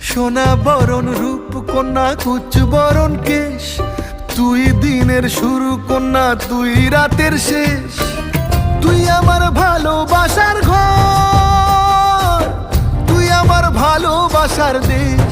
সোনা বরণ রূপ কন্যা কুচ বরণ কেশ, তুই দিনের শুরু কন্যা তুই রাতের শেষ। তুই আমার ভালোবাসার ঘর, তুই আমার ভালোবাসার দেশ।